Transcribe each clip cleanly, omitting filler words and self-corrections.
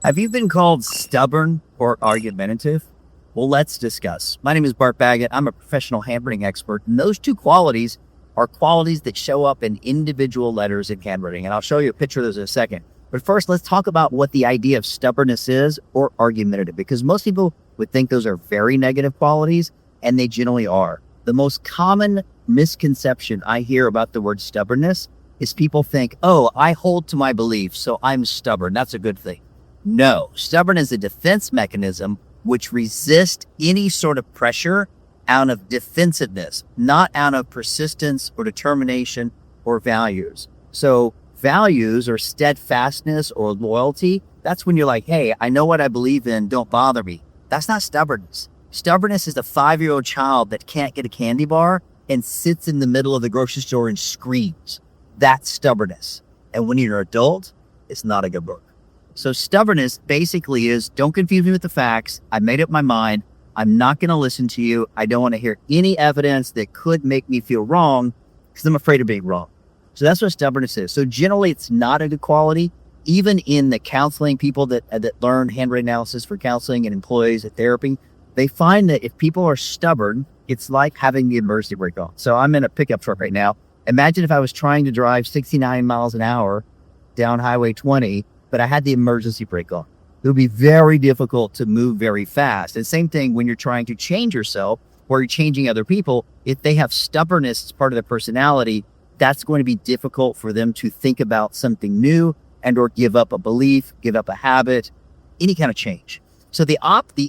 Have you been called stubborn or argumentative? Well, let's discuss. My name is Bart Baggett. I'm a professional handwriting expert, and those two qualities are qualities that show up in individual letters in handwriting, and I'll show you a picture of those in a second. But first, let's talk about what the idea of stubbornness is or argumentative, because most people would think those are very negative qualities, and they generally are. The most common misconception I hear about the word stubbornness is people think, oh, I hold to my beliefs, so I'm stubborn. That's a good thing. No, stubborn is a defense mechanism which resists any sort of pressure out of defensiveness, not out of persistence or determination or values. So values or steadfastness or loyalty, that's when you're like, hey, I know what I believe in, don't bother me. That's not stubbornness. Stubbornness is a 5-year-old child that can't get a candy bar and sits in the middle of the grocery store and screams. That's stubbornness. And when you're an adult, it's not a good book. So stubbornness basically is, don't confuse me with the facts. I made up my mind. I'm not going to listen to you. I don't want to hear any evidence that could make me feel wrong because I'm afraid of being wrong. So that's what stubbornness is. So generally, it's not a good quality. Even in the counseling, people that learn handwriting analysis for counseling and employees at therapy, they find that if people are stubborn, it's like having the emergency brake on. So I'm in a pickup truck right now. Imagine if I was trying to drive 69 miles an hour down Highway 20, but I had the emergency brake on. It would be very difficult to move very fast. And same thing when you're trying to change yourself or you're changing other people. If they have stubbornness as part of their personality, that's going to be difficult for them to think about something new and or give up a belief, give up a habit, any kind of change. So the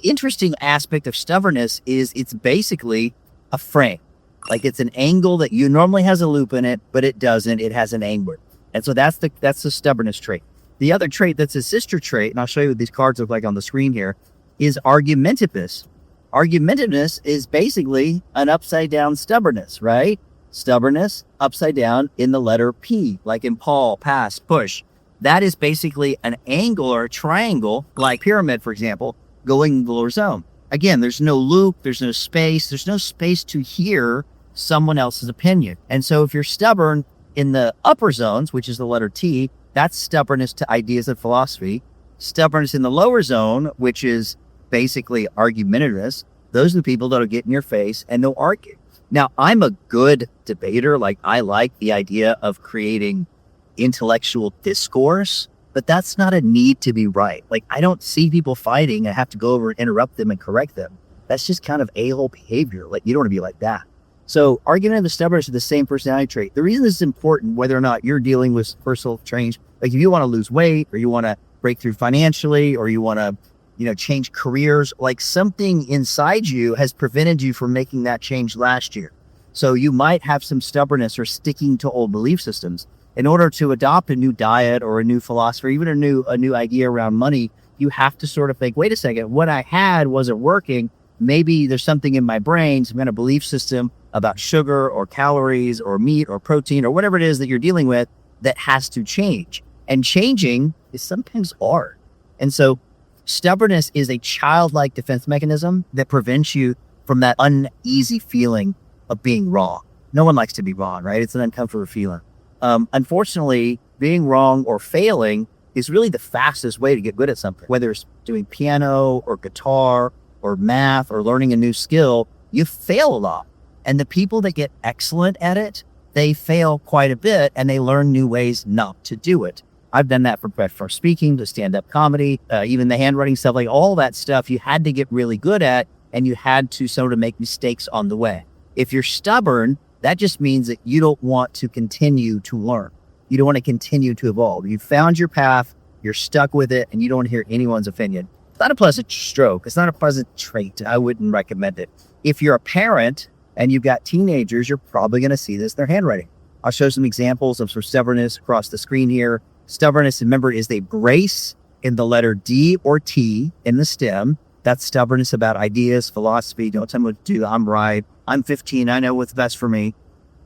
interesting aspect of stubbornness is it's basically a frame. Like it's an angle that you normally has a loop in it, but it doesn't. It has an angle. And so that's the stubbornness trait. The other trait that's a sister trait, and I'll show you what these cards look like on the screen here, is argumentativeness. Argumentativeness is basically an upside down stubbornness, right? Stubbornness upside down in the letter P, like in Paul, pass, push. That is basically an angle or a triangle, like pyramid, for example, going in the lower zone. Again, there's no loop, there's no space to hear someone else's opinion. And so if you're stubborn in the upper zones, which is the letter T, that's stubbornness to ideas and philosophy. Stubbornness in the lower zone, which is basically argumentativeness, those are the people that'll get in your face and they'll argue. Now, I'm a good debater. Like, I like the idea of creating intellectual discourse, but that's not a need to be right. Like, I don't see people fighting and have to go over and interrupt them and correct them. That's just kind of a-hole behavior. Like, you don't want to be like that. So argumentative and stubbornness are the same personality trait. The reason this is important, whether or not you're dealing with personal change, like if you want to lose weight or you want to break through financially or you want to, change careers, like something inside you has prevented you from making that change last year. So you might have some stubbornness or sticking to old belief systems. In order to adopt a new diet or a new philosophy, or even a new idea around money, you have to sort of think, wait a second, what I had wasn't working. Maybe there's something in my brain, some kind of belief system about sugar or calories or meat or protein or whatever it is that you're dealing with that has to change. And changing is sometimes hard. And so stubbornness is a childlike defense mechanism that prevents you from that uneasy feeling of being wrong. No one likes to be wrong, right? It's an uncomfortable feeling. Unfortunately, being wrong or failing is really the fastest way to get good at something. Whether it's doing piano or guitar or math or learning a new skill, you fail a lot. And the people that get excellent at it, they fail quite a bit and they learn new ways not to do it. I've done that for speaking, to stand-up comedy, even the handwriting stuff, like all that stuff you had to get really good at and you had to sort of make mistakes on the way. If you're stubborn, that just means that you don't want to continue to learn. You don't want to continue to evolve. You found your path, you're stuck with it, and you don't want to hear anyone's opinion. It's not a pleasant stroke. It's not a pleasant trait. I wouldn't recommend it. If you're a parent and you've got teenagers, you're probably going to see this in their handwriting. I'll show some examples of stubbornness across the screen here. Stubbornness, remember, is a brace in the letter D or T in the stem. That's stubbornness about ideas, philosophy. Don't tell me what to do. I'm right. I'm 15. I know what's best for me.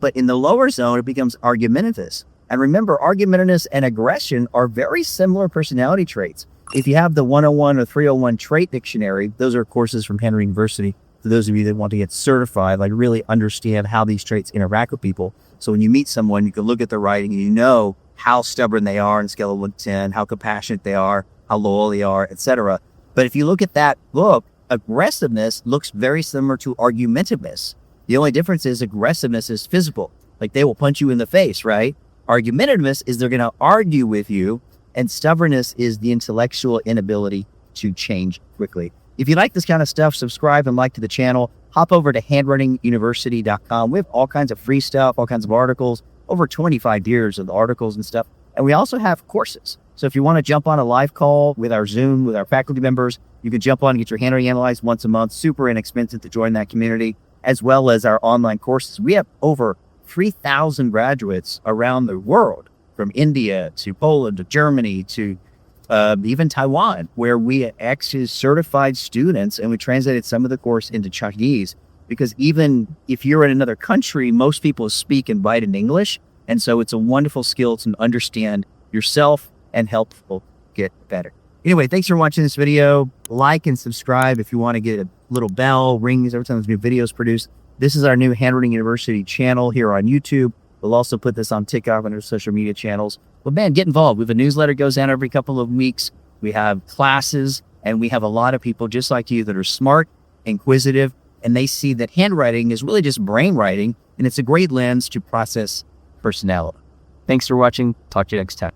But in the lower zone, it becomes argumentative. And remember, argumentativeness and aggression are very similar personality traits. If you have the 101 or 301 trait dictionary, those are courses from Handwriting University. For those of you that want to get certified, like really understand how these traits interact with people. So when you meet someone, you can look at their writing and you know how stubborn they are on a scale of 1 to 10, how compassionate they are, how loyal they are, etc. But if you look at that book, aggressiveness looks very similar to argumentativeness. The only difference is aggressiveness is physical. Like they will punch you in the face, right? Argumentativeness is they're going to argue with you, and stubbornness is the intellectual inability to change quickly. If you like this kind of stuff, subscribe and like to the channel. Hop over to handwritinguniversity.com. We have all kinds of free stuff, all kinds of articles, over 25 years of articles and stuff. And we also have courses. So if you want to jump on a live call with our Zoom, with our faculty members, you can jump on and get your handwriting analyzed once a month. Super inexpensive to join that community, as well as our online courses. We have over 3,000 graduates around the world, from India to Poland to Germany to even Taiwan, where we actually certified students, and we translated some of the course into Chinese, because even if you're in another country, most people speak and write in English. And so it's a wonderful skill to understand yourself and help people get better. Anyway, thanks for watching this video. Like and subscribe if you want to get a little bell rings every time there's new videos produced. This is our new Handwriting University channel here on YouTube. We'll also put this on TikTok and our social media channels. But man, get involved. We have a newsletter goes out every couple of weeks. We have classes, and we have a lot of people just like you that are smart, inquisitive, and they see that handwriting is really just brain writing, and it's a great lens to process personality. Thanks for watching. Talk to you next time.